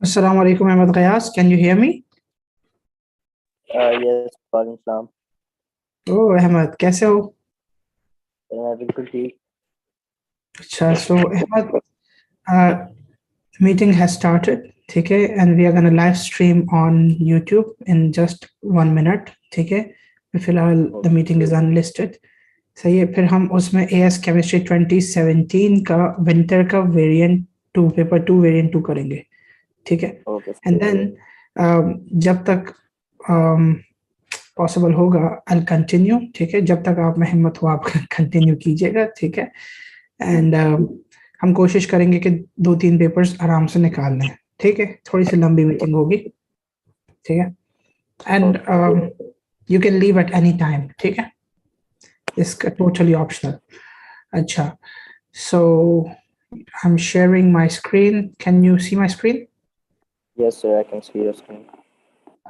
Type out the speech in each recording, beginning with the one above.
Assalamu alaikum Ahmed Ghayas. Can you hear me? Yes, वालेकुम सलाम। Oh Ahmed, कैसे हो? मैं बिल्कुल ठीक। अच्छा, so Ahmed, meeting has started, ठीक है, and we are gonna live stream on YouTube in just 1 minute, ठीक है। फिलहाल the meeting is unlisted, सही है। फिर हम उसमें AS Chemistry 2017 का विंटर का वेरिएंट 2 पेपर 2 वेरिएंट 2 करेंगे, ठीक है। ओके एंड देन जब तक पॉसिबल होगा आई विल कंटिन्यू, ठीक है। जब तक आप में हिम्मत हो आप कंटिन्यू कीजिएगा, ठीक है। एंड हम कोशिश करेंगे कि 2-3 पेपर्स आराम से निकाल लें, ठीक है। थोड़ी सी लंबी मीटिंग होगी, ठीक है। And you can leave at any time, ठीक है। इसका टोटली ऑप्शनल। अच्छा, so I am sharing my screen. Can you see my screen? Yes sir, I can see your screen.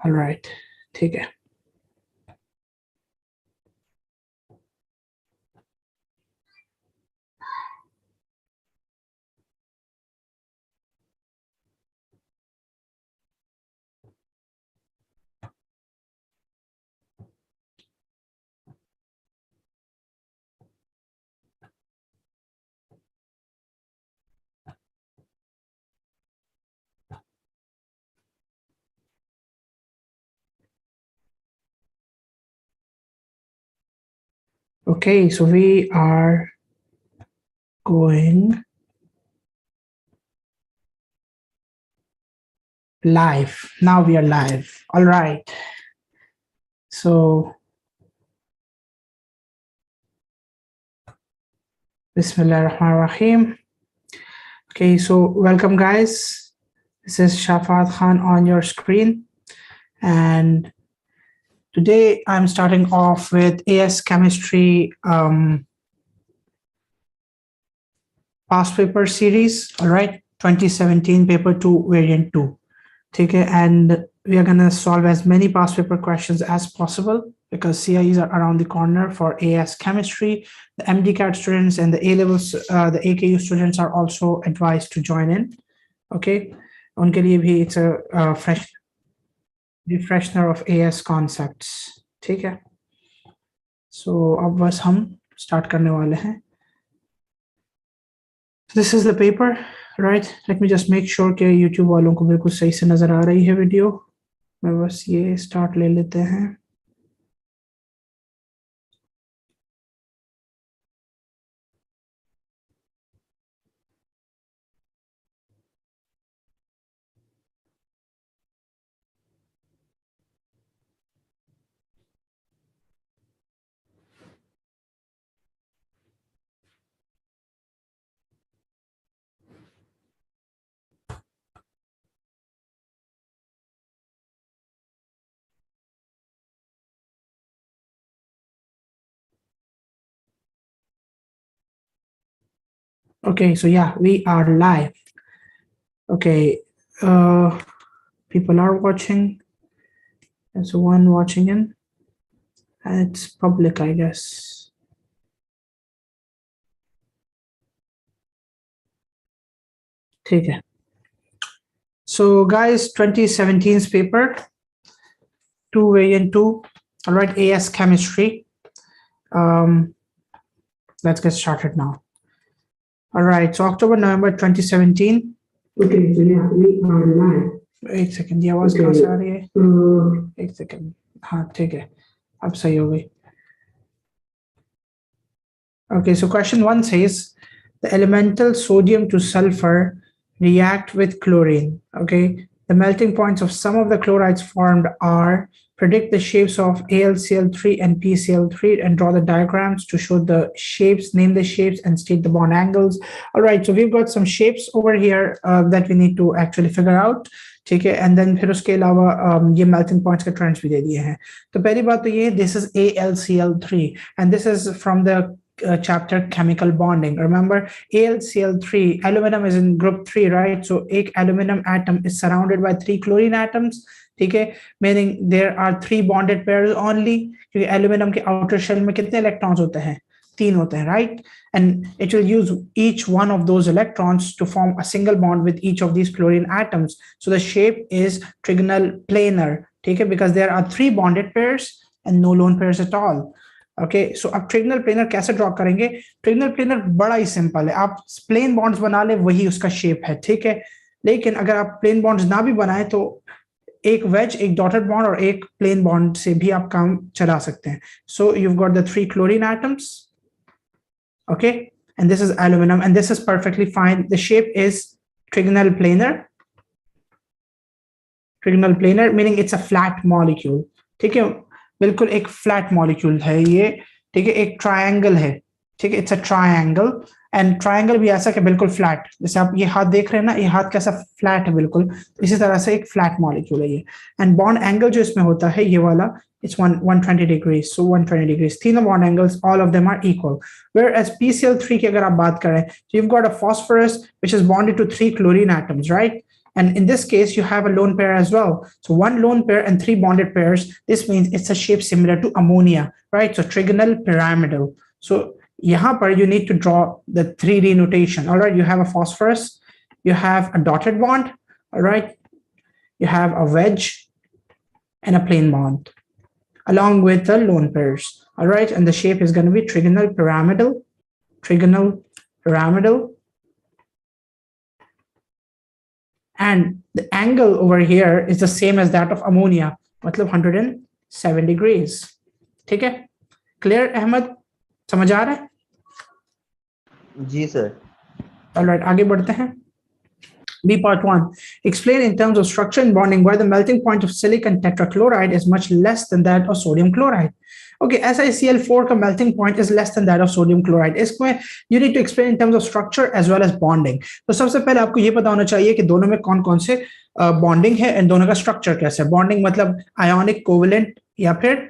Alright, ठीक है। Okay, so we are going live. Now we are live. All right. So, Bismillahirrahmanirrahim. Okay, so welcome guys. This is Shafat Khan on your screen. And today I'm starting off with AS Chemistry past paper series, all right, 2017 paper 2 variant 2. Okay, and we are gonna solve as many past paper questions as possible because CIEs are around the corner for AS Chemistry. The MDCAT students and the A-levels, the AKU students are also advised to join in. Okay, unke liye bhi it's a fresh refresher of AS concepts. ठीक है, so अब बस हम start करने वाले हैं. This is the paper, right? Let me just make sure कि YouTube वालों को बिल्कुल सही से नजर आ रही है वीडियो. मैं बस ये start ले लेते हैं. Okay, so yeah, we are live. Okay, people are watching. There's one watching in. And it's public, I guess. ठीक है. So guys, 2017's paper, 2 variant 2. All right, AS Chemistry. Let's get started now. All right, so October, November 2017. Okay, so yeah, we are live. एक second, ये आवाज कहाँ से आ रही है? एक सेकंड. हाँ ठीक है, अब सही हो गई. Okay, so question 1 says the elemental sodium to sulfur react with chlorine. Okay, the melting points of some of the chlorides formed are, predict the shapes of AlCl3 and PCl3 and draw the diagrams to show the shapes, name the shapes and state the bond angles. All right, so we've got some shapes over here that we need to actually figure out. ठीक है, and then फिर उसके अलावा ये melting points के trends भी दे दिए हैं. तो पहली बात तो ये, this is AlCl3 and this is from the chapter chemical bonding. Remember, AlCl3, aluminum is in group 3, right? So एक aluminum atom is surrounded by 3 chlorine atoms. ठीक है, meaning there are 3 bonded pairs only. क्योंकि aluminum के outer shell में कितने electrons होते हैं? तीन होते हैं, right? And it will use each one of those electrons to form a single bond with each of these chlorine atoms. So the shape is trigonal planar, ठीक है, because there are 3 bonded pairs and no lone pairs at all. Okay, so अब ट्रिगनल planar कैसे draw करेंगे? ट्रिगनल planar बड़ा ही simple है, आप plane bonds बना ले वही उसका शेप है, ठीक है। लेकिन अगर आप प्लेन बॉन्ड्स ना भी बनाए तो एक वेज, एक डॉटेड बॉन्ड और एक प्लेन बॉन्ड से भी आप काम चला सकते हैं। सो you've got the 3 chlorine atoms, okay, and this is aluminum, and this is perfectly fine. The shape is trigonal planar. Trigonal planar meaning it's a flat molecule, ठीक है, बिल्कुल एक फ्लैट मॉलिक्यूल है ये, ठीक है। एक ट्रायंगल है, ठीक है, it's a triangle, and triangle भी ऐसा कि बिल्कुल फ्लैट, जैसे आप ये हाथ देख रहे हैं ना, ये हाथ कैसा फ्लैट है बिल्कुल, इसी तरह से एक फ्लैट मॉलिक्यूल है ये। एंड बॉन्ड एंगल जो इसमें होता है ये वाला, it's 120 degrees, so 120 degrees. तीनों bond angles, all of them are equal. Whereas PCl3 की अगर आप बात करें, so you've got a phosphorus which is bonded to 3 chlorine atoms, right? And in this case, you have a lone pair as well. So 1 lone pair and 3 bonded pairs. This means it's a shape similar to ammonia, right? So trigonal pyramidal. So यहाँ पर you need to draw the 3D notation. All right, you have a phosphorus, you have a dotted bond, all right, you have a wedge and a plain bond, along with the lone pairs. All right, and the shape is going to be trigonal pyramidal, trigonal pyramidal. And the angle over here is the same as that of ammonia, मतलब 107 degrees. ठीक है, clear Ahmad, समझ आ रहा है? जी sir. All right, आगे बढ़ते हैं। B part 1. Explain in terms of structure and bonding why the melting point of silicon tetrachloride is much less than that of sodium chloride. Okay, SiCl4 का melting point is less than that of sodium chloride. इसमें you need to explain in terms of structure as well as bonding. तो सबसे पहले आपको ये पता होना चाहिए कि दोनों में कौन कौन से bonding है and दोनों का structure कैसा है। Bonding मतलब ionic, covalent या फिर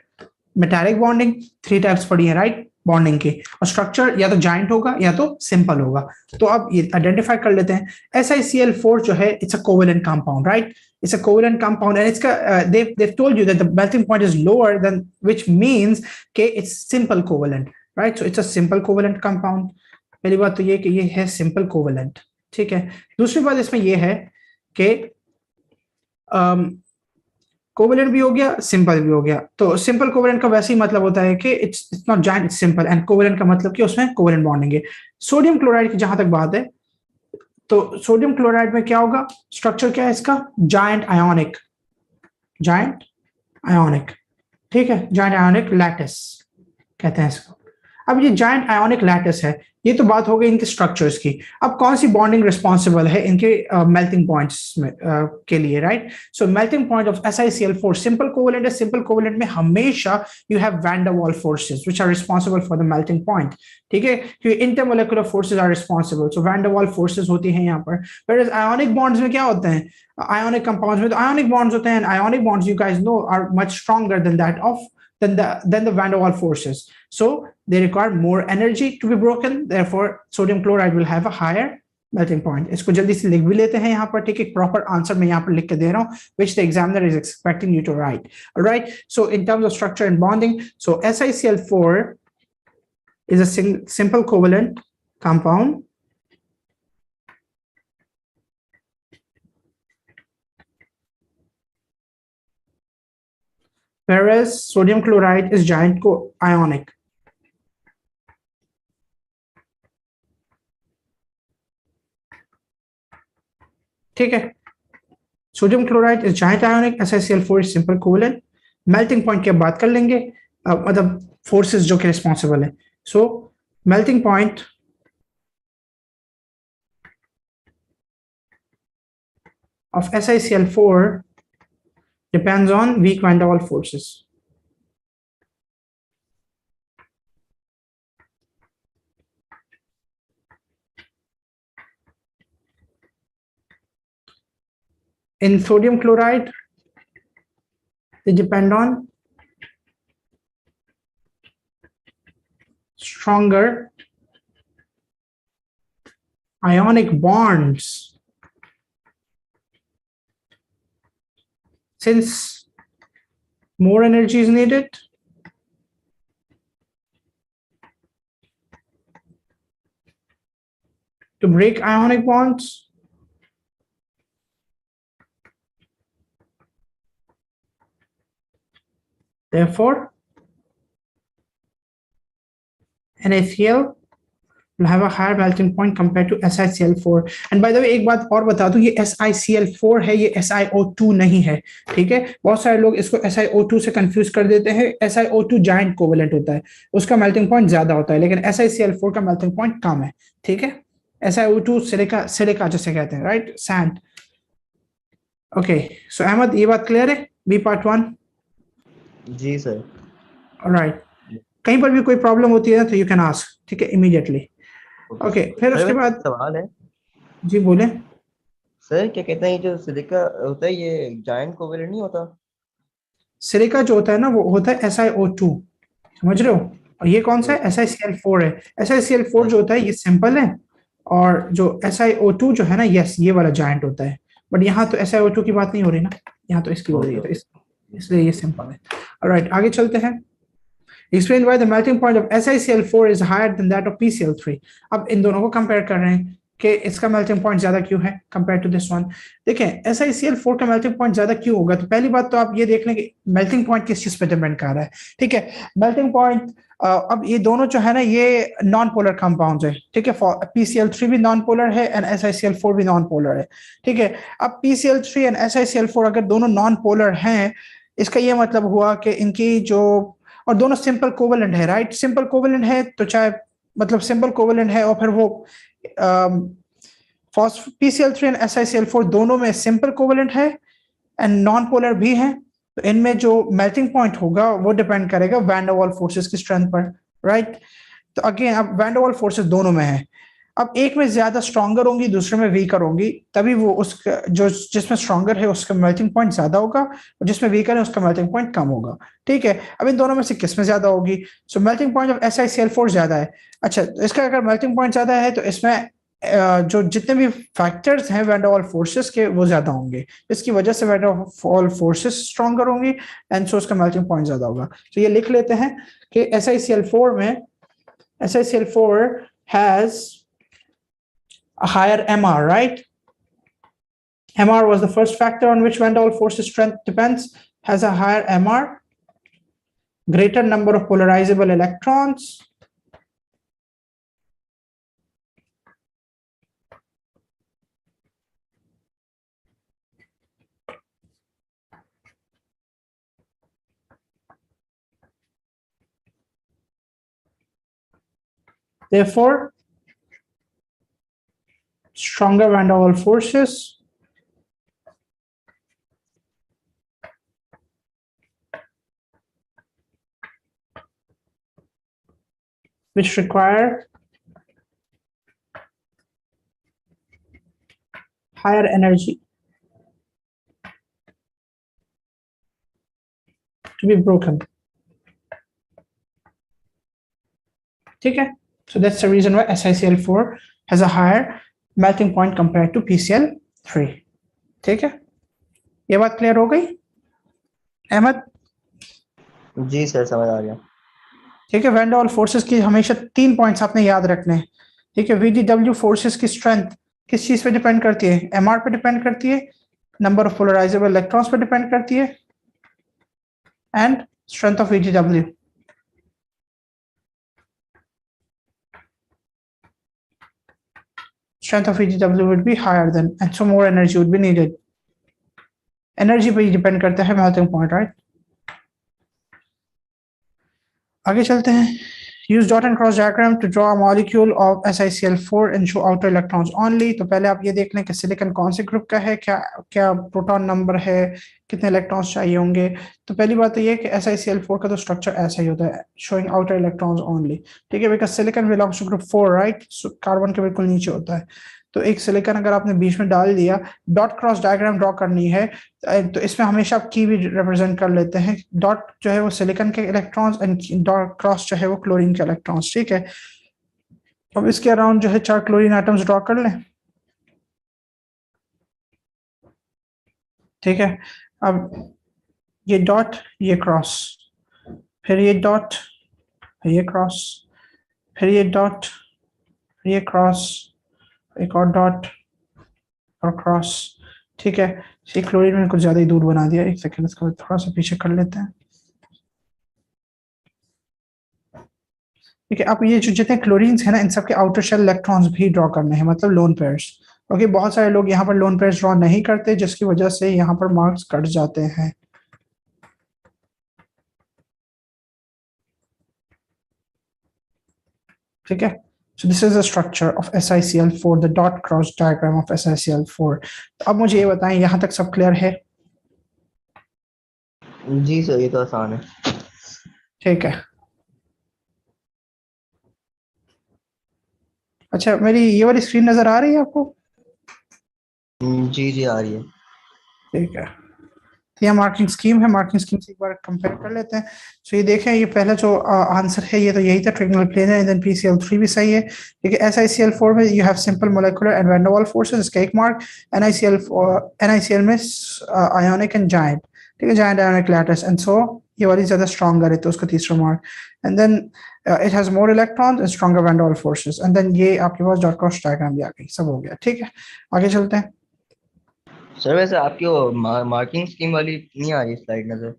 metallic bonding, 3 types पढ़ी है, right? बॉन्डिंग के। और स्ट्रक्चर या तो जाइंट होगा या तो सिंपल होगा। तो अब ये आइडेंटिफाई कर लेते हैं। SiCl4 जो है, it's a covalent compound, right? It's a covalent compound, and they've told you that the melting point is lower than, which means okay, it's simple covalent, right? So it's a simple covalent compound. पहली बात तो ये कि ये है simple covalent, ठीक है। दूसरी बात इसमें ये है कि कोवेलेंट भी हो गया, सिंपल भी हो गया। तो सिंपल कोवेलेंट का वैसे ही मतलब होता है कि it's not giant, it's simple, and covalent का मतलब कि उसमें कोवेलेंट बॉन्डिंग है। सोडियम क्लोराइड की जहां तक बात है, तो सोडियम क्लोराइड में क्या होगा? स्ट्रक्चर क्या है इसका? जाइंट आयोनिक, जाइंट आयोनिक, ठीक है, जाइंट आयोनिक लैटिस कहते हैं इसको। अब ये जाइंट आयोनिक लैटिस है, ये तो बात हो गई इनके स्ट्रक्चर्स की। अब कौन सी बॉन्डिंग रिस्पॉन्सिबल है इनके मेल्टिंग पॉइंट्स में के लिए, right? So melting point of SiCl4 simple covalent है। सिंपल कोवेलेंट में हमेशा you have van der Waals forces which are responsible for the melting point, ठीक है, क्योंकि intermolecular forces are responsible. So van der Waals forces होती हैं यहाँ पर। व्हेयरएज आयोनिक बॉन्ड्स में क्या होते हैं? आयोनिक कंपाउंड्स में तो आयोनिक बॉन्ड्स होते हैं, ionic bonds you guys know are much stronger than that of than the van der Waals forces. So they require more energy to be broken. Therefore, sodium chloride will have a higher melting point. इसको जल्दी से लिख भी लेते हैं यहाँ पर, ठीक है। प्रॉपर आंसर मैं यहाँ पर लिख के दे रहा हूँ, which the examiner is expecting you to write. All right. So in terms of structure and bonding, so SiCl4 is a simple covalent compound. Whereas sodium chloride is giant ionic. ठीक है, sodium chloride is giant ionic, SiCl4 is simple covalent. Melting point की अब बात कर लेंगे, मतलब forces जो कि रिस्पॉन्सिबल है। So melting point of SiCl4 depends on weak van der Waals forces. In sodium chloride, they depend on stronger ionic bonds. Since more energy is needed, to break ionic bonds. Therefore, NaCl will have a higher melting point compared to SiCl4. And by the way, एक बात और बता दूं, ये SiCl4 है, ये SiO2 नहीं है, ठीक है। बहुत सारे लोग इसको SiO2 से कंफ्यूज कर देते हैं। SiO2 जाइंट कोवेलेंट होता है, उसका मेल्टिंग पॉइंट ज्यादा होता है, लेकिन SiCl4 का मेल्टिंग पॉइंट कम है, ठीक है। SiO2 सिलिका जिसे कहते हैं, राइट, सैंड। ओके, सो अहमद, ये बात क्लियर है बी पार्ट 1? जी सर। ऑलराइट, कहीं पर भी कोई प्रॉब्लम होती है तो यू कैन आस्क, ठीक है, इमीडिएटली। ओके, फिर उसके बाद सवाल है। जी बोले सर, क्या कहते हैं, ये जो सिलिका होता है ये जायंट कोवेलेंट नहीं होता? सिलिका जो होता है ना, वो होता है SiO2, समझ रहे हो। और ये कौन सा है? SiCl4 है। SiCl4 जो होता है ये सिंपल है, और जो SiO2 जो है ना, यस, ये वाला जायंट होता है। बट यहाँ तो SiO2 की बात नहीं हो रही ना, यहाँ तो इसकी हो रही है, तो इसलिए ये सिंपल है। ऑलराइट, आगे चलते हैं। Explain why the melting point of SiCl4 is higher than that of PCl3. अब इन दोनों को कंपेयर कर रहे हैं कि इसका मेल्टिंग पॉइंट ज्यादा क्यों है कंपेयर टू दिस वन। देखें, SiCl4 का मेल्टिंग पॉइंट ज्यादा क्यों होगा, तो पहली बात तो आप ये देख लें कि मेल्टिंग पॉइंट किस चीज पे डिपेंड कर रहा है, ठीक है। मेल्टिंग पॉइंट, अब ये दोनों जो है ना, ये नॉन पोलर कंपाउंड्स है, ठीक है। PCl3 भी नॉन पोलर है एंड SiCl4 भी नॉन पोलर है, ठीक है। अब PCl3 एंड SiCl4 अगर दोनों नॉन पोलर हैं, इसका ये मतलब हुआ कि इनकी जो, और दोनों सिंपल कोवेलेंट है, राइट। सिंपल कोवेलेंट है तो चाहे, मतलब सिंपल कोवेलेंट है, और फिर वो PCl3 एंड SiCl4 दोनों में सिंपल कोवेलेंट है एंड नॉन पोलर भी है, तो इनमें जो मेल्टिंग पॉइंट होगा वो डिपेंड करेगा वैन डर वाल फोर्सेस की स्ट्रेंथ पर, राइट। तो अगेन, अब वैन डर वाल फोर्सेस दोनों में है, अब एक में ज्यादा स्ट्रॉन्गर होंगी, दूसरे में वीकर होंगी, तभी वो उसका जो जिसमें स्ट्रॉन्गर है उसका मेल्टिंग पॉइंट ज्यादा होगा, और जिसमें वीकर है उसका मेल्टिंग पॉइंट कम होगा, ठीक है। अब इन दोनों में से किस में ज्यादा होगी? सो मेल्टिंग पॉइंट ऑफ SiCl4 ज्यादा है। अच्छा, इसका अगर मेल्टिंग पॉइंट ज्यादा है तो इसमें जो जितने भी फैक्टर्स हैं वैन डर वाल फोर्सेस के, वो ज्यादा होंगे, इसकी वजह से वैन डर वाल फोर्सेस स्ट्रॉन्गर होंगी एंड सो उसका मेल्टिंग पॉइंट ज्यादा होगा। तो ये लिख लेते हैं कि SiCl4 में, SiCl4 has a higher MR, right? MR was the first factor on which Van der Waals force's strength depends, has a higher MR, greater number of polarizable electrons, therefore stronger Van der Waals forces which require higher energy to be broken. Okay, so that's the reason why SiCl4 has a higher melting point compared to PCl3. ठीक है, ये बात clear हो गई अहमद? जी sir, समझ आ गया। ठीक है, वैन डर वाल फोर्सेस की हमेशा 3 पॉइंट्स आपने याद रखने हैं, ठीक है। VDW फोर्सेस की स्ट्रेंथ किस चीज पे डिपेंड करती है? MR पे डिपेंड करती है, नंबर ऑफ पोलराइजेबल इलेक्ट्रॉन्स पे डिपेंड करती है, and strength of VDW। Strength of VDW would be higher than, and so more energy would be needed. Energy पे डिपेंड करता है मेल्टिंग पॉइंट, राइट। आगे चलते हैं। Use dot and cross diagram to draw a molecule of SiCl4 and show outer electrons only। तो पहले आप ये देख लें कि सिलिकॉन कौन से ग्रुप का है, क्या क्या प्रोटॉन नंबर है, कितने इलेक्ट्रॉन्स चाहिए होंगे। तो पहली बात तो ये कि SiCl4 का तो स्ट्रक्चर ऐसा ही होता है, showing outer electrons only, ठीक है, because silicon belongs to group 4, right. Carbon के बिल्कुल नीचे होता है, तो एक सिलिकॉन अगर आपने बीच में डाल दिया, डॉट क्रॉस डायग्राम ड्रॉ करनी है, तो इसमें हमेशा आप की भी रिप्रेजेंट कर लेते हैं। डॉट जो है वो सिलिकॉन के इलेक्ट्रॉन्स एंड डॉट क्रॉस जो है वो क्लोरीन के इलेक्ट्रॉन्स, ठीक है। अब इसके अराउंड जो है 4 क्लोरीन एटम्स ड्रॉ कर लें, ठीक है। अब ये डॉट, ये क्रॉस, फिर ये डॉट, ये क्रॉस, फिर ये डॉट, ये क्रॉस, एक और डॉट और क्रॉस। ठीक है, ये क्लोरीन मैंने कुछ ज्यादा ही दूर बना दिया, एक सेकेंड इसको थोड़ा सा पीछे कर लेते हैं। ठीक है, अब ये जो जितने क्लोरीन्स है ना, इन सबके आउटर शेल इलेक्ट्रॉन्स भी ड्रॉ करने हैं, मतलब लोन पेयर्स। ओके, बहुत सारे लोग यहाँ पर लोन पेयर्स ड्रॉ नहीं करते, जिसकी वजह से यहाँ पर मार्क्स कट जाते हैं। ठीक है, so this is the structure of SiCl4, the dot cross diagram of SiCl4। तो अब मुझे ये बताएं, यहाँ तक सब क्लियर है? जी सर, ये तो आसान है। ठीक है, अच्छा मेरी ये वाली स्क्रीन नजर आ रही है आपको? जी जी आ रही है। ठीक है, तो यह मार्किंग स्कीम है, मार्किंग स्कीम से एक बार कंपेयर कर लेते हैं। सो ये देखें, ये पहला जो आंसर है ये तो यही था, ट्रायंगुलर प्लेन है, देन PCl3 भी सही है। ठीक है, SiCl4 में you have simple molecular and van der Waals forces, इसका एक मार्क। NiCl में आयोनिक एंड जायंट। ठीक है, giant ionic lattice, and so ये वाली ज्यादा स्ट्रॉन्गर है तो उसका तीसरा mark. And then it has more electrons and stronger van der Waals forces, and then ये आपके पास डॉट क्रॉस डायग्राम भी आ गई, सब हो गया। ठीक है, आगे चलते हैं। सर वैसे आपकी वो मार्किंग स्कीम वाली नहीं आ रही स्लाइड नजर?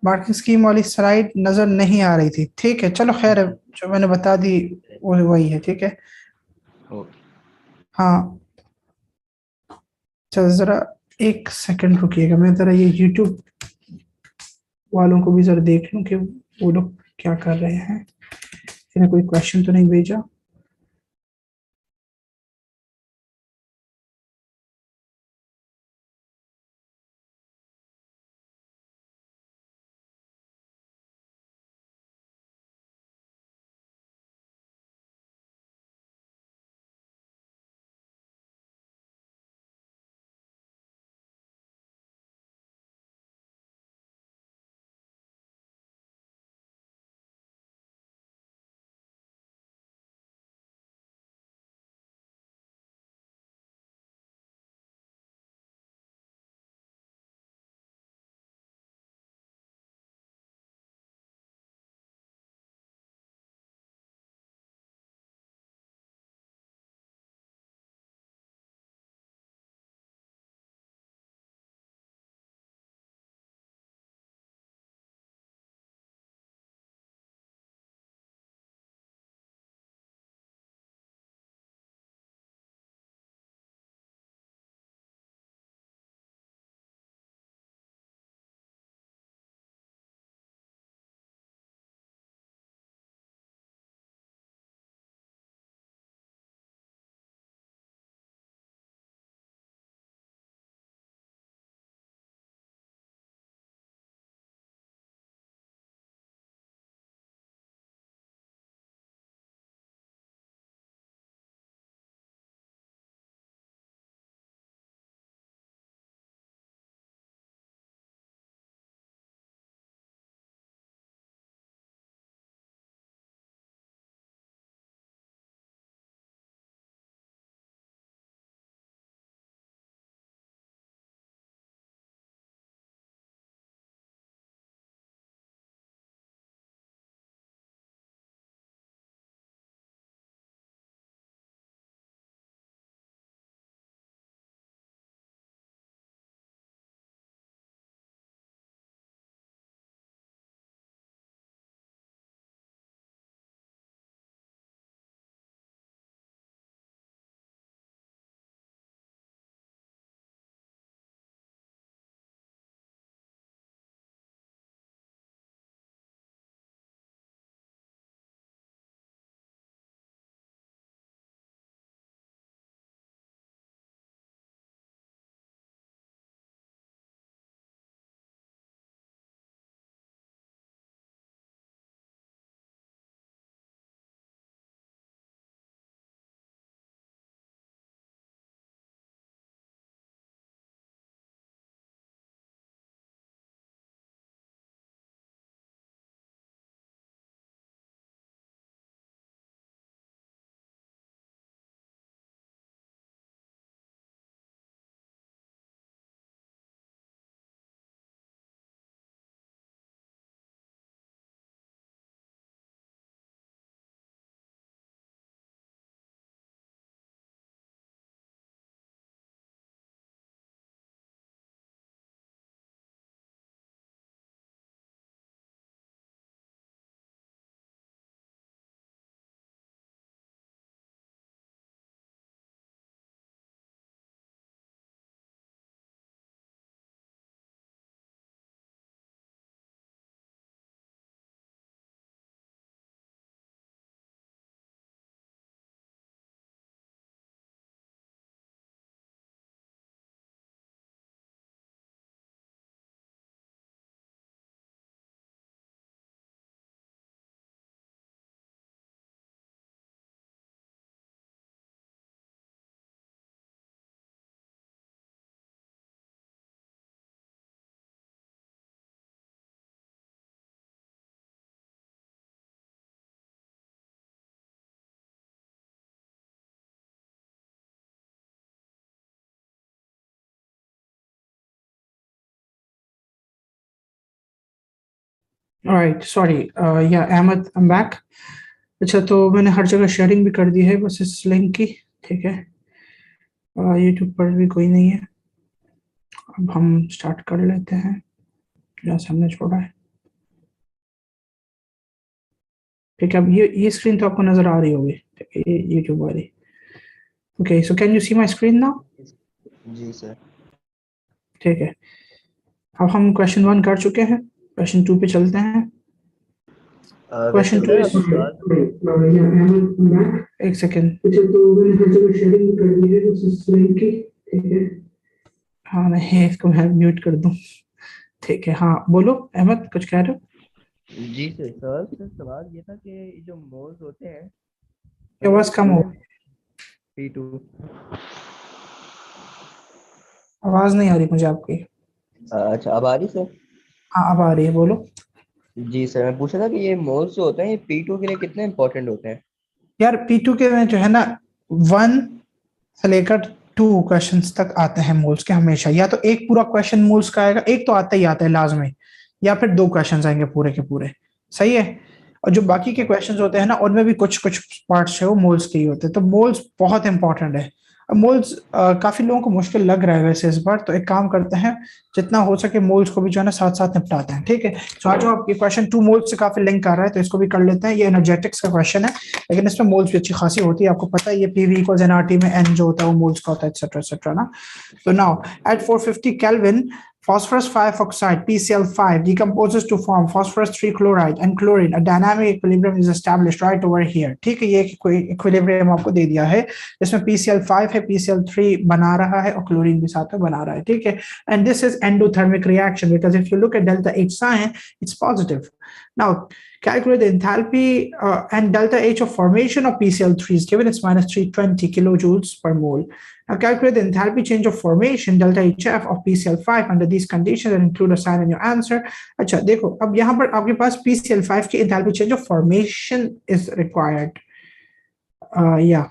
मार्किंग स्कीम वाली स्लाइड नजर नहीं आ रही थी। ठीक है, चलो खैर है, जो मैंने बता दी वो वही है। ठीक है, ओके। हाँ, चलो जरा एक सेकंड रुकिएगा, मैं जरा ये यूट्यूब वालों को भी जरा देख लूं कि वो लोग क्या कर रहे हैं, इन्हें कोई क्वेश्चन तो नहीं भेजा। राइट, सॉरी, या अहमद, आई एम बैक। अच्छा, तो मैंने हर जगह शेयरिंग भी कर दी है बस इस लिंक की, ठीक है। यूट्यूब पर भी कोई नहीं है। अब हम स्टार्ट कर लेते हैं जहाँ से हमने छोड़ा है। ठीक है, अब ये स्क्रीन तो आपको नजर आ रही होगी, ठीक है, ये यूट्यूब वाली। Okay, so can you see my screen now? जी सर। ठीक है, अब हम क्वेश्चन 1 कर चुके हैं, क्वेश्चन 2 पे चलते हैं। वैसे क्वेश्चन 2 सर इज, अभी सवाल एक सेकेंड। अच्छा, तो मैंने हर जगह शेयरिंग कर दी है उस लिंक की, ठीक है। हाँ, मैं इसको मैं म्यूट कर दूं, ठीक है। हाँ, बोलो अहमद, कुछ कह रहे हो? जी सर सवाल ये था कि जो मोल्स होते हैं ये मतलब आवाज कम हो, कितने P2। आवाज नहीं आ रही मुझे आपकी। अच्छा अब आ रही सर। हाँ, अब आ रही है, बोलो। जी सर मैं पूछा था कि ये मोल्स जो होते हैं ये P2 के लिए कितने इंपॉर्टेंट होते हैं। यार, P2 के में जो है ना, 1 से लेकर 2 क्वेश्चंस तक आते हैं मोल्स के हमेशा। या तो एक पूरा क्वेश्चन मोल्स का आएगा, एक तो आता ही आता है लाजमी, या फिर 2 क्वेश्चंस आएंगे पूरे के पूरे, सही है। और जो बाकी के अच्छा। क्वेश्चंस होते हैं ना, उनमें भी कुछ कुछ पार्ट्स है वो मोल्स के ही होते हैं। तो मोल्स बहुत इंपॉर्टेंट है। अब मोल्स काफी लोगों को मुश्किल लग रहा है वैसे इस बार, तो एक काम करते हैं, जितना हो सके मोल्स को भी जो है ना साथ साथ निपटाते हैं, ठीक है। तो आज आपके क्वेश्चन 2 मोल्स से काफी लिंक कर रहा है, तो इसको भी कर लेते हैं। ये एनर्जेटिक्स का क्वेश्चन है, लेकिन इसमें मोल्स भी अच्छी खासी होती है, आपको पता है। ये पीवी इक्वल्स एनआरटी में एन जो होता है वो मोल्स का होता है, एक्सेट्रा एक्सेट्रा ना। So now, at 450 Kelvin, phosphorus 5 oxide (PCl5) decomposes to form phosphorus 3 chloride and chlorine. A dynamic equilibrium is established right over here. ठीक है, ये कोई इक्विलिब्रियम आपको दे दिया है, इसमें PCl5 है, PCl3 बना रहा है और क्लोरीन भी साथ में बना रहा है, ठीक है। And this is endothermic reaction because if you look at delta H sign, it's positive. Now, calculate the enthalpy and delta H of formation of PCl3 is given, it's minus 320 kilojoules per mole. Now calculate the enthalpy change of formation delta HF of PCl5 under these conditions and include a sign in your answer. अच्छा देखो, अब यहाँ पर आपके पास PCl5 की enthalpy change of formation is required. Yeah,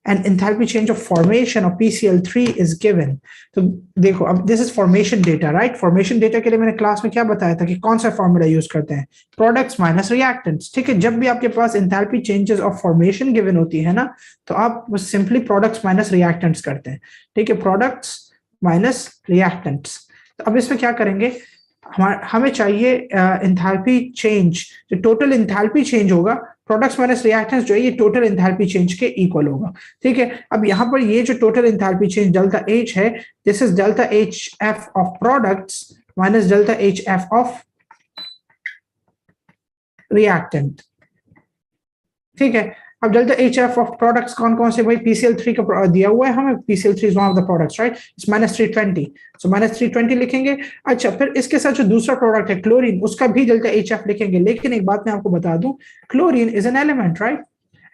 and enthalpy change of formation of PCl3 is given. तो देखो, अब this is formation data, right? Formation data के लिए मैंने क्लास में क्या बताया था कि कौन सा फॉर्मूला यूज करते हैं, प्रोडक्ट्स माइनस रिएक्टेंट्स, ठीक है। जब भी आपके पास enthalpy changes of formation given होती है ना, तो आप बस सिंपली प्रोडक्ट्स माइनस रिएक्टेंट्स करते हैं, ठीक है। Products minus reactants. तो अब इसमें क्या करेंगे, हमें चाहिए इंथैल्पी चेंज, जो टोटल इंथैल्पी चेंज होगा प्रोडक्ट्स माइनस रिएक्टेंट्स जो है, ये टोटल इंथैल्पी चेंज के इक्वल होगा, ठीक है। अब यहाँ पर ये जो total enthalpy change delta H है, this is delta H F of products minus delta H F of reactant, ठीक है। अब delta H F of products कौन कौन से, भाई PCl3 का दिया हुआ है हमें, PCl3 is one of the products, right. It's -320, सो -320 लिखेंगे। अच्छा, फिर इसके साथ जो दूसरा प्रोडक्ट है क्लोरीन, उसका भी डेल्टा एच एफ लिखेंगे। लेकिन एक बात मैं आपको बता दूं, chlorine is an element, right.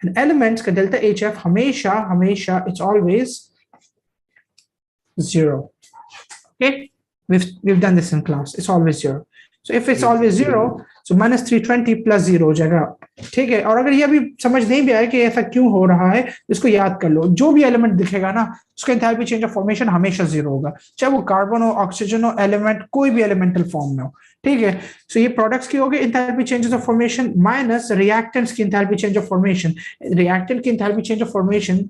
And elements का डेल्टा एच एफ हमेशा हमेशा it's always 0. Okay, we've done this in class. It's always 0. So if it's जी सर। always 0, so -320 plus 0 हो जाएगा, ठीक है। और अगर ये अभी समझ नहीं भी आया कि ऐसा क्यों हो रहा है, इसको याद कर लो, जो भी एलिमेंट दिखेगा ना, उसका एंथैल्पी चेंज ऑफ फॉर्मेशन हमेशा 0 होगा, चाहे वो कार्बन हो, ऑक्सीजन हो, एलिमेंट कोई भी एलिमेंटल फॉर्म में हो, ठीक है। सो ये प्रोडक्ट्स की हो गई enthalpy changes of formation, minus reactants की enthalpy change of formation. Reactant की enthalpy change of formation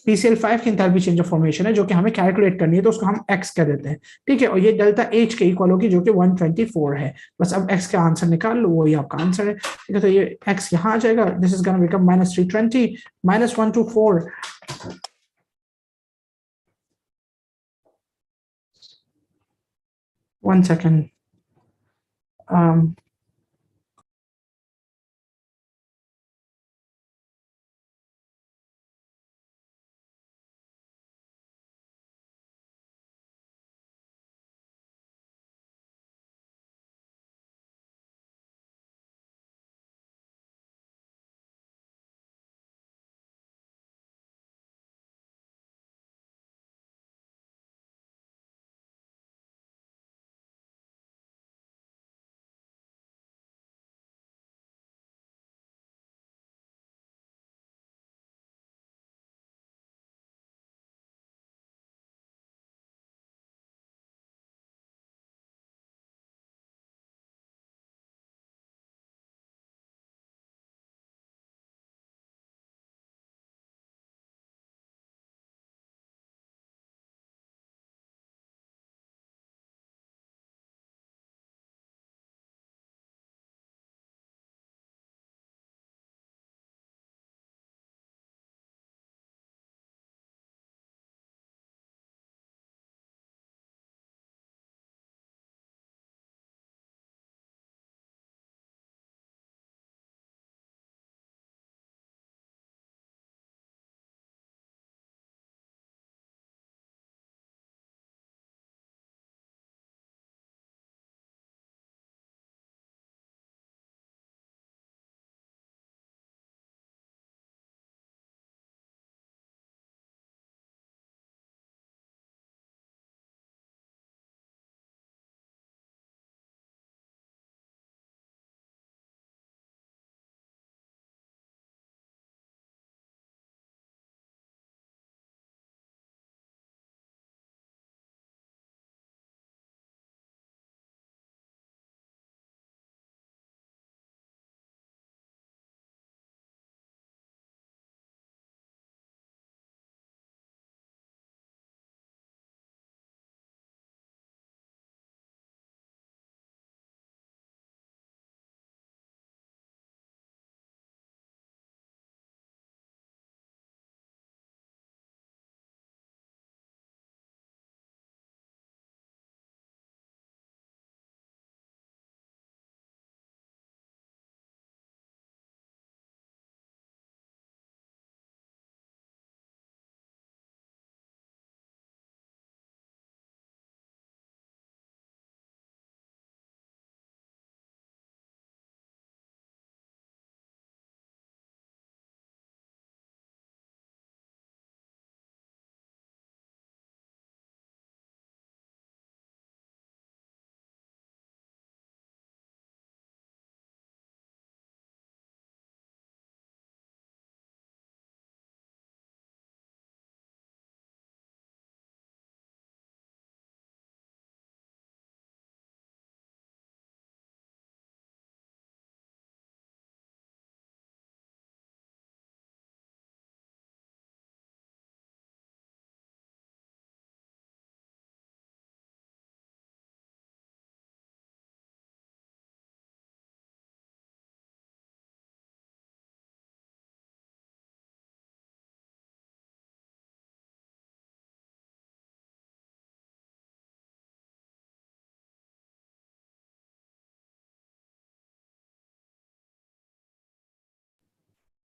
PCl5 की एंथैल्पी चेंज ऑफ फॉर्मेशन है, जो कि हमें कैलकुलेट करनी है, तो उसको हम x कह देते हैं, ठीक है। और ये डेल्टा एच के इक्वल होगी, जो कि 124 है। बस अब x का आंसर निकाल लो, वही आपका आंसर है, ठीक है। तो ये x यहाँ आ जाएगा, this is gonna become -320 -124। 1 second.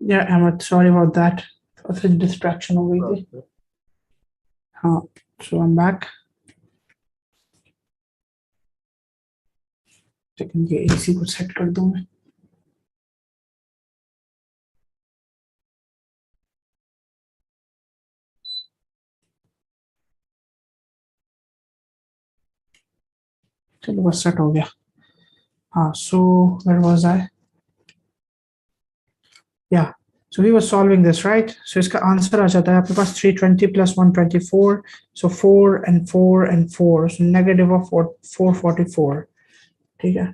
Yeah, Ahmed, sorry about that. थोड़ा सा distraction हो गई थी. हाँ, so I'm back. लेकिन ये AC को सेट कर दूं मैं. चलो बस सेट हो गया. हाँ, so where was I? Yeah. So we were solving this, right? So इसका आंसर आ जाता है आपके पास 320 plus 124. So 4 and 4 and 4. So negative of 444. ठीक है.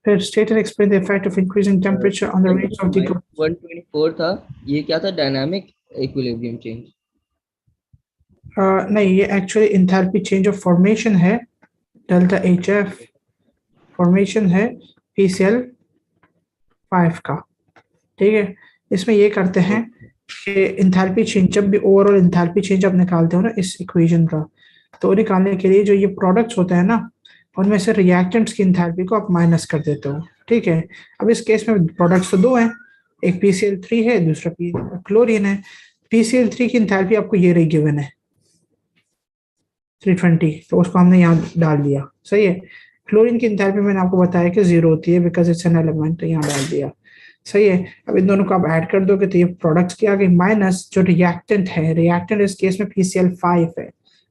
फिर state and explain the effect of increasing temperature on the भाई rates जो of decomposition. 124 था, ये क्या था? Dynamic equilibrium change? नहीं, ये actually enthalpy change of formation है. डेल्टा एच एफ फॉर्मेशन है पीसीएल 5 का. ठीक है. इसमें ये करते हैं कि इंथैल्पी चेंज, जब भी ओवरऑल इंथैल्पी चेंज आप निकालते हो ना इस इक्वेशन का, तो निकालने के लिए जो ये प्रोडक्ट्स होते हैं ना, उनमें से रिएक्टेंट्स की इंथैल्पी को आप माइनस कर देते हो. ठीक है. अब इस केस में प्रोडक्ट्स तो दो हैं, एक पीसीएल 3 है, दूसरा क्लोरीन है. पीसीएल 3 की इंथैल्पी आपको ये रही गिवन है 320, तो उसको हमने यहाँ डाल दिया. सही है. क्लोरीन की इंथैल्पी मैंने आपको बताया कि 0 होती है बिकॉज इट्स एन एलिमेंट, तो यहाँ डाल दिया. सही है. अब इन दोनों को आप ऐड कर दोगे तो ये प्रोडक्ट्स की आ गई, माइनस जो रिएक्टेंट है. रिएक्टेंट इस केस में पीसीएल 5 है,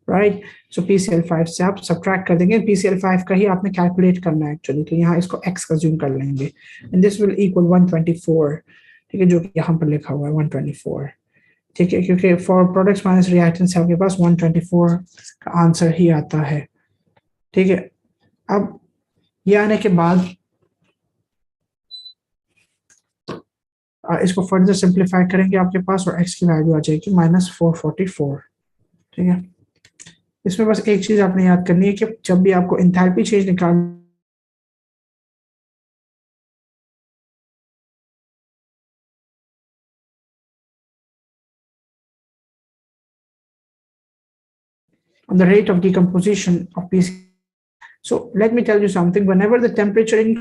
राइट. सो पीसीएल 5 से आप सब्ट्रैक्ट कर देंगे. पीसीएल 5 का ही आपने कैलकुलेट करना है एक्चुअली, तो यहाँ इसको एक्स कंज्यूम कर लेंगे एंड दिस विल इक्वल 124. ठीक है, जो कि यहाँ पर लिखा हुआ है 124. ठीक है, क्योंकि फॉर प्रोडक्ट्स माइनस रिएक्टेंट्स आपके पास 124 का आंसर ही आता है. ठीक है. अब ये आने के बाद इसको फर्दर सिंप्लीफाई करेंगे आपके पास, और x की वैल्यू आ जाएगी -444. ठीक है. इसमें बस एक चीज आपने याद करनी है कि जब भी आपको इंथैल्पी चेंज निकाल on the rate of decomposition of PC. So let me tell you something. Whenever the temperature in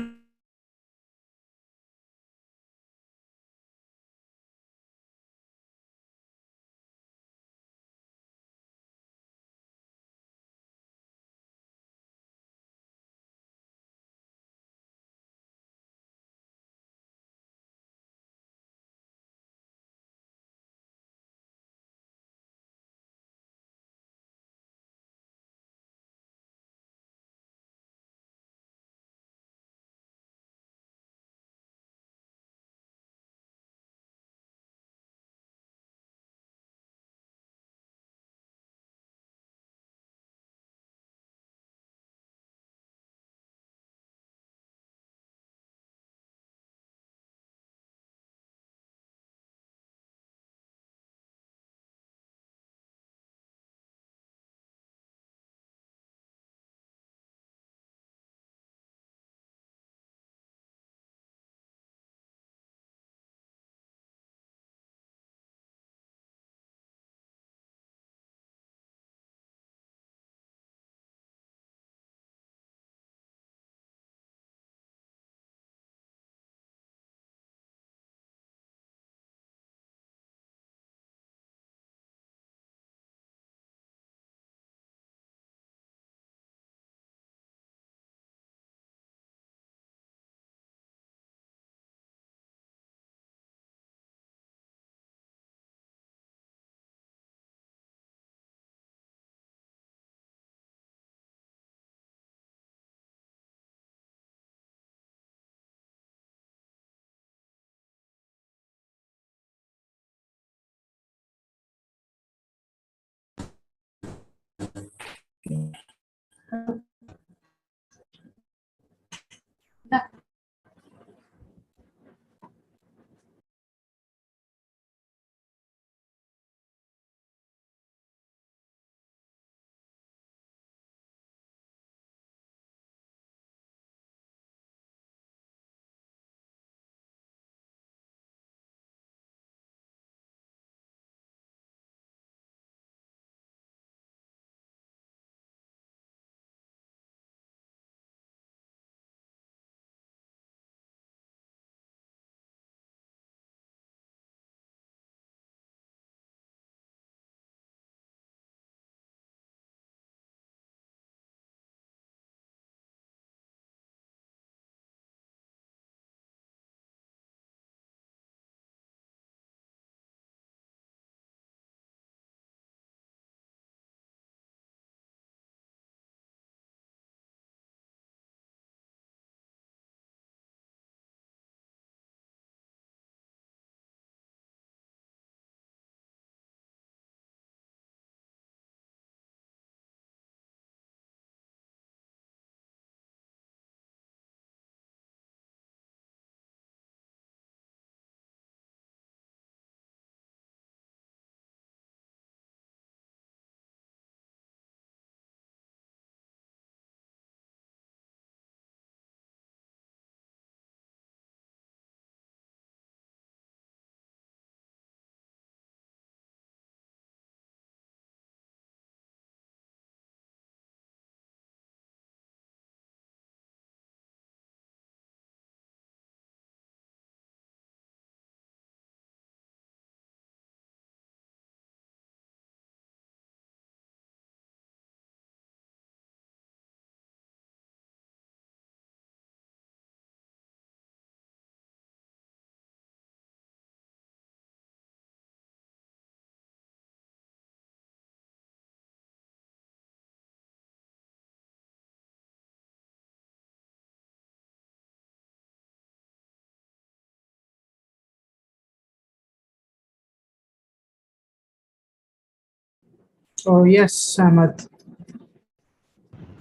So yes, Ahmed.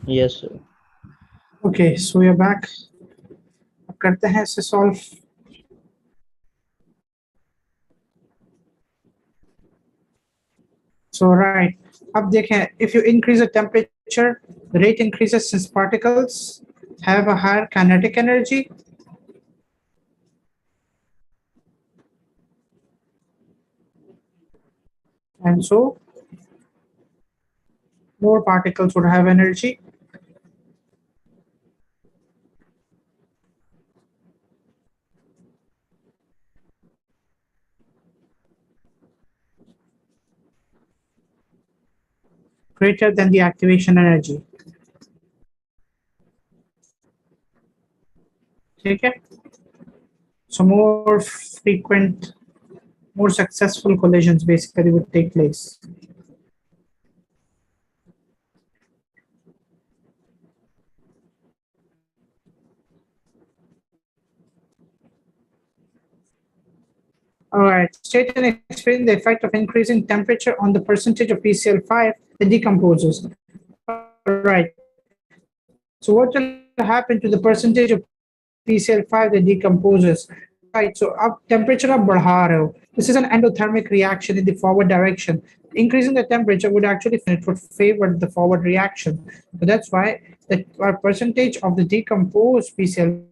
Yes, sir. Okay, so we are back. अब करते हैं इसे solve. So right, अब देखें, if you increase the temperature, the rate increases since particles have a higher kinetic energy. And so more particles would have energy. Greater than the activation energy. Okay? So more frequent, more successful collisions basically would take place. All right, state and explain the effect of increasing temperature on the percentage of PCl5 that decomposes. All right, so what will happen to the percentage of PCl5 that decomposes? Right, so up temperature up बढ़ा रहे हो. This is an endothermic reaction in the forward direction. Increasing the temperature would actually it would favor the forward reaction. So that's why the percentage of the decomposed PCl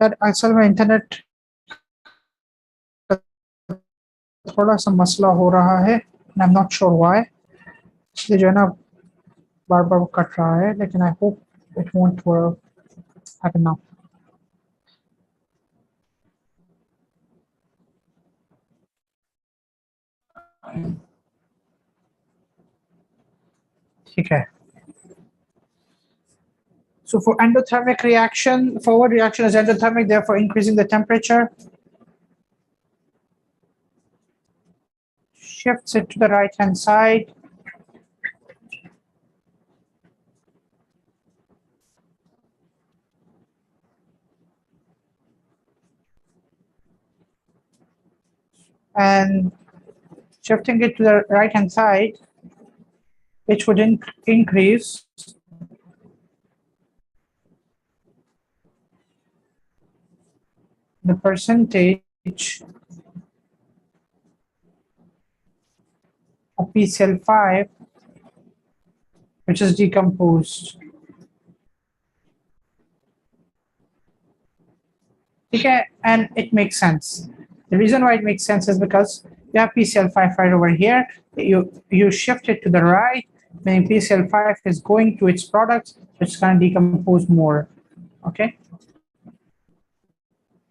that असल में internet थोड़ा सा मसला हो रहा है. I am not sure why. ये जो है ना बार बार कट रहा है, लेकिन I hope it won't happen now. ठीक है. So for endothermic reaction, forward reaction is endothermic, therefore increasing the temperature shifts it to the right hand side. And shifting it to the right hand side, which would increase the percentage of PCl5 which is decomposed. Okay, and it makes sense. The reason why it makes sense is because you have PCl5 right over here. You shift it to the right, meaning PCl5 is going to its products, which is going to decompose more. Okay.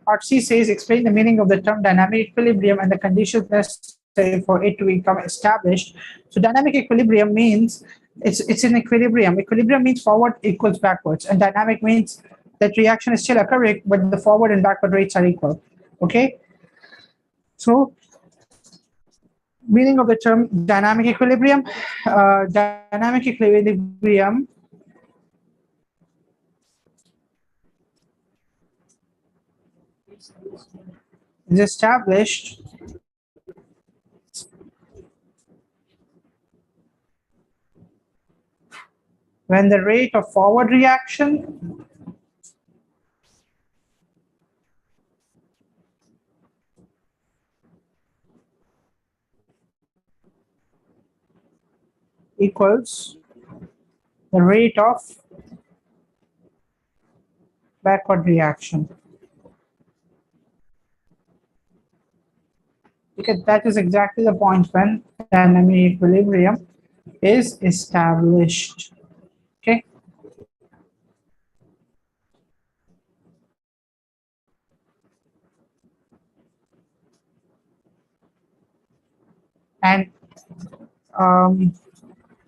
Part C says explain the meaning of the term dynamic equilibrium and the conditions necessary for it to become established. So dynamic equilibrium means it's in equilibrium. Equilibrium means forward equals backwards, and dynamic means that reaction is still occurring, but the forward and backward rates are equal. Okay. So meaning of the term dynamic equilibrium. Dynamic equilibrium is established when the rate of forward reaction equals the rate of backward reaction. Because that is exactly the point when dynamic equilibrium is established. Okay. And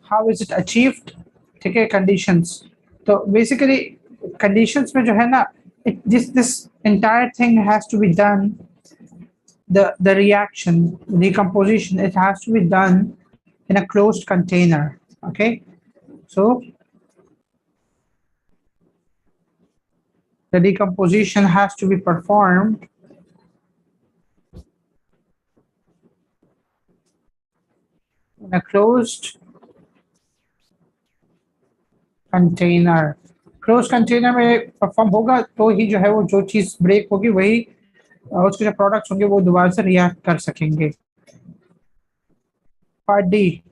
how is it achieved? ठीक है, conditions. So basically conditions में जो है ना, this entire thing has to be done. The reaction, decomposition, it has to be done in a closed container. Okay, so the decomposition has to be performed in a closed container. Close container में perform होगा तो ही जो है वो जो चीज break होगी वही उसके जो प्रोडक्ट्स होंगे वो दोबारा से रिएक्ट कर सकेंगे. Part D.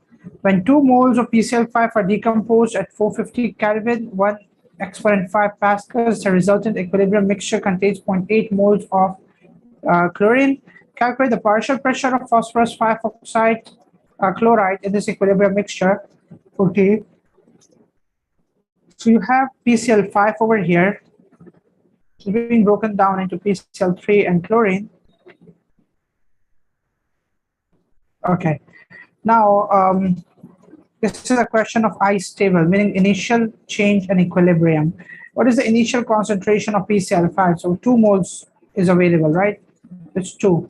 When 2 moles of PCl5 are decomposed at 450 Kelvin, 1 exponent 5 pascals, the resultant equilibrium mixture contains 0.8 moles of chlorine. Calculate the partial pressure of phosphorus 5 oxide chloride in this equilibrium mixture. Okay. So you have PCl5 over here. It's being broken down into PCl3 and chlorine. Okay. Now, this is a question of I stable, meaning initial change and equilibrium. What is the initial concentration of PCl5? So 2 moles is available, right? It's 2.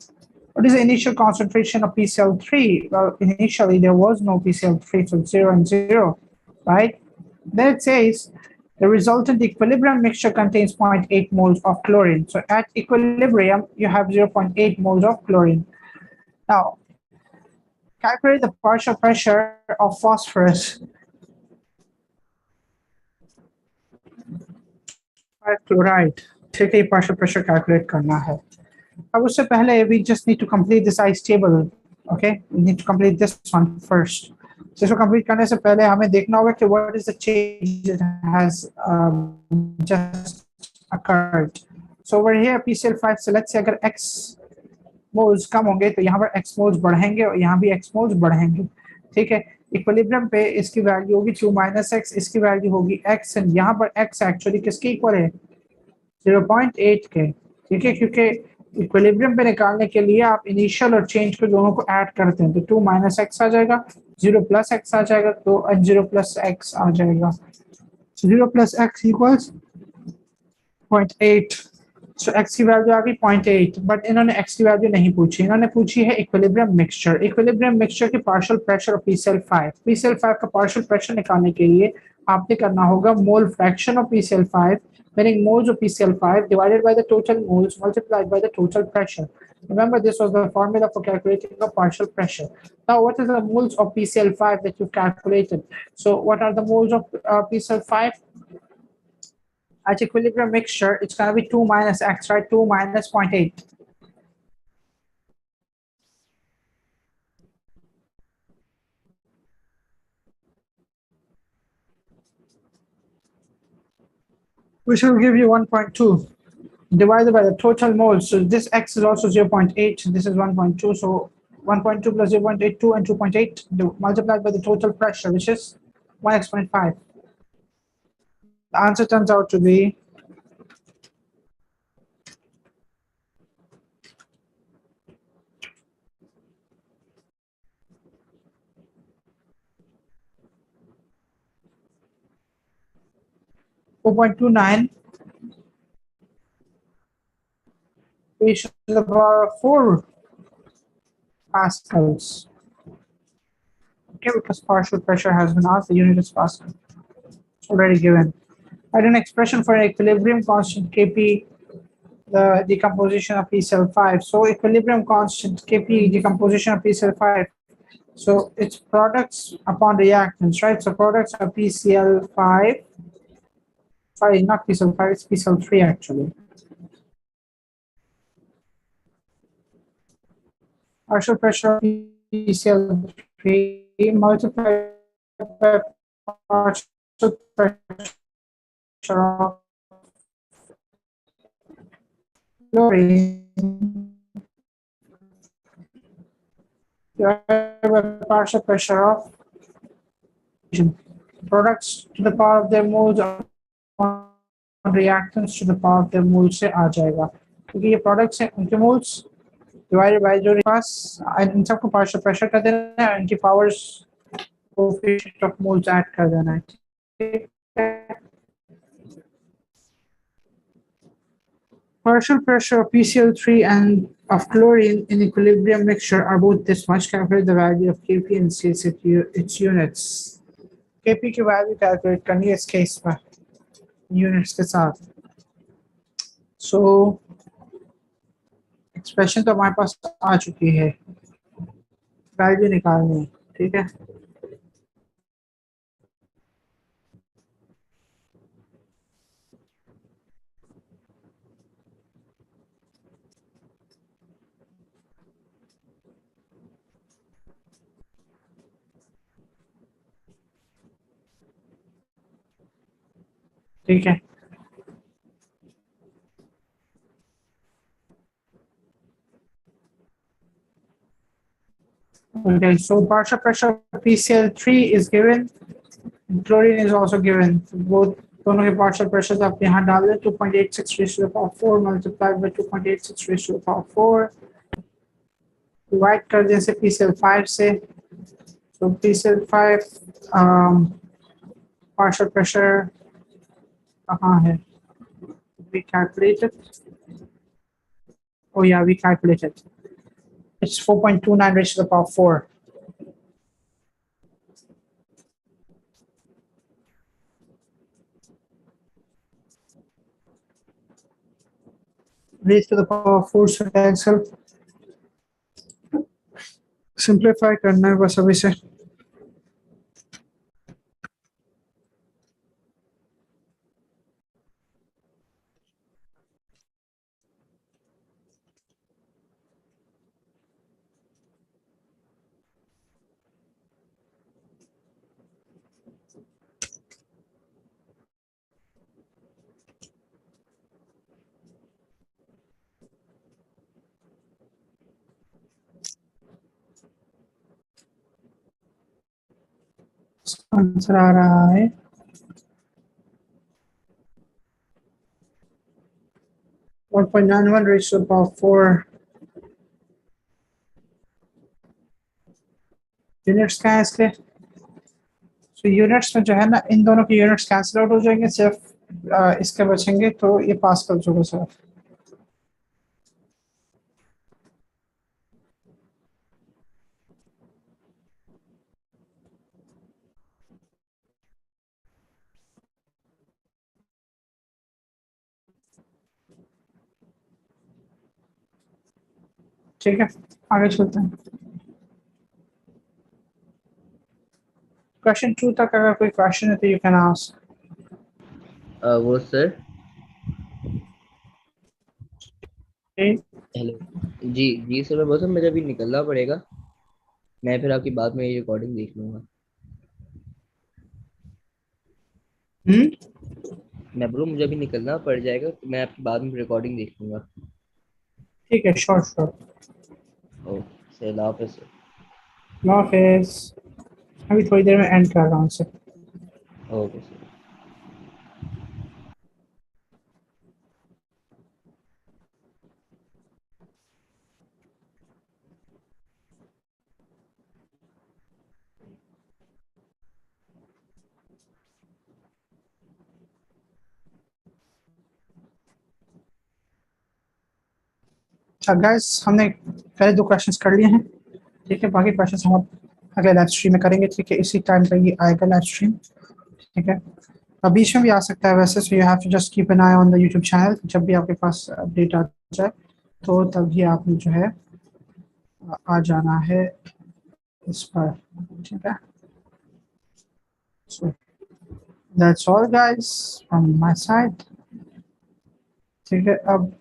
What is the initial concentration of PCl3? Well, initially there was no PCl3, so 0 and 0, right? Then it says the resultant equilibrium mixture contains 0.8 moles of chlorine. So at equilibrium, you have 0.8 moles of chlorine. Now, calculate the partial pressure of phosphorus 5 chloride. ठीक है, partial pressure calculate करना है. अब उससे पहले we just need to complete this ice table. Okay, we need to complete this one first. So इसको complete करने से पहले हमें देखना होगा कि what is the change that has just occurred. So over here PCl5 से let's say अगर x मोल्स कम होंगे तो यहाँ पर x मोल्स बढ़ेंगे और यहाँ भी x मोल्स बढ़ेंगे. ठीक है, इक्विलिब्रियम पे इसकी वैल्यू होगी 2 - x, इसकी वैल्यू होगी x, एंड यहाँ पर x एक्चुअली किसके इक्वल है? 0.8 के. ठीक है, क्योंकि इक्विलिब्रियम पे निकालने के लिए आप इनिशियल और चेंज को दोनों को ऐड करते हैं, तो 2 - x आ जाएगा, 0 + x आ जाएगा, तो 0 + x आ जाएगा. 0 + x इक्वल्स 0.8. सो x की वैल्यू आ गई 0.8, बट इन्होंने x की वैल्यू नहीं पूछी, इन्होंने पूछी है इक्विलिब्रियम मिक्सचर. इक्विलिब्रियम मिक्सचर की partial pressure of PCl5. PCl5 का पार्शियल प्रेशर निकालने के लिए आपने करना होगा mole fraction of PCl5, meaning moles of PCl5 divided by the total moles multiplied by the total pressure. Remember, this was the formula for calculating the partial pressure. Now, what is the moles of PCl5 that you've calculated? So what are the moles of PCl5? At equilibrium mixture, it's going to be 2 - x, right? 2 - 0.8. Which will give you 1.2 divided by the total moles. So this x is also 0.8, this is 1.2. So 1.2 plus 0.8, 2 and 2.8 multiplied by the total pressure, which is 1 exponent 5. The answer turns out to be 4.29 raised to the power of 4 pascals. Okay, because partial pressure has been asked, the unit is Pascal. It's already given. Write an expression for an equilibrium constant Kp the decomposition of PCl5. So equilibrium constant Kp decomposition of PCl5. So it's products upon reactants, right? So products are PCl5. Sorry, not PCl5, it's PCl3 actually. Partial pressure of PCl3 multiplied by partial pressure of chlorine divided by partial pressure of products to the power of their moles और reactants to the power of their moles से आ जाएगा क्योंकि ये products हैं उनके moles divided by जो पास इन सबको partial pressure कर देना है इनकी powers coefficient of moles add कर देना है partial pressure of PCl3 and of chlorine in equilibrium mixture are both this much. Calculate the value of Kp and since its units. Kp की value calculate करनी है इस case में units के साथ. So expression तो हमारे पास आ चुकी है. Value निकालनी है, ठीक है? ठीक है. Okay, so partial pressure of PCl3 is given. Chlorine is also given. Both दोनों के partial pressures आप यहाँ डाल दें 2.86 raised to the power 4 multiplied by 2.86 raised to the power 4. Divide कर दें से PCl5 से. So PCl5 partial pressure कहाँ है? We calculated. Oh yeah, we calculated. It's 4.29 raised to the power 4. Raised to the power 4 से cancel. Simplify करना है बस अभी से. आंसर आ रहा है 1.91 raised to the power 4. Units क्या है इसके? So यूनिट्स में जो है ना इन दोनों के यूनिट्स कैंसिल आउट हो जाएंगे सिर्फ इसके बचेंगे तो ये पास्कल्स होगा सर. ठीक है आगे चलते हैं. क्वेश्चन 2 तक अगर कोई क्वेश्चन है तो यू कैन आस्क. वो सर Okay. हेलो जी जी सर मैं बोल मुझे अभी निकलना पड़ेगा. मैं फिर आपकी बाद में ये रिकॉर्डिंग देख लूंगा. मैं बोलूँ मुझे अभी निकलना पड़ जाएगा तो मैं आपकी बाद में रिकॉर्डिंग देख लूंगा. ठीक है श्योर श्योर. ओके सर अल्लाह हाफिज़ सर. अल्लाह हाफिज़. अभी थोड़ी देर में एंड कर रहा हूँ सर. Okay sir. अच्छा गाइस हमने पहले 2 क्वेश्चंस कर लिए हैं. ठीक है बाकी क्वेश्चंस हम अगले लाइव स्ट्रीम में करेंगे. ठीक है इसी टाइम पे ये आएगा लाइव स्ट्रीम. ठीक है बीच में भी आ सकता है वैसे, so you have to just keep an eye on the YouTube channel. जब भी आपके पास अपडेट आ जाए तो तभी आपने जो है आ जाना है इस पर, ठीक है। So that's all guys from my side, ठीक है। अब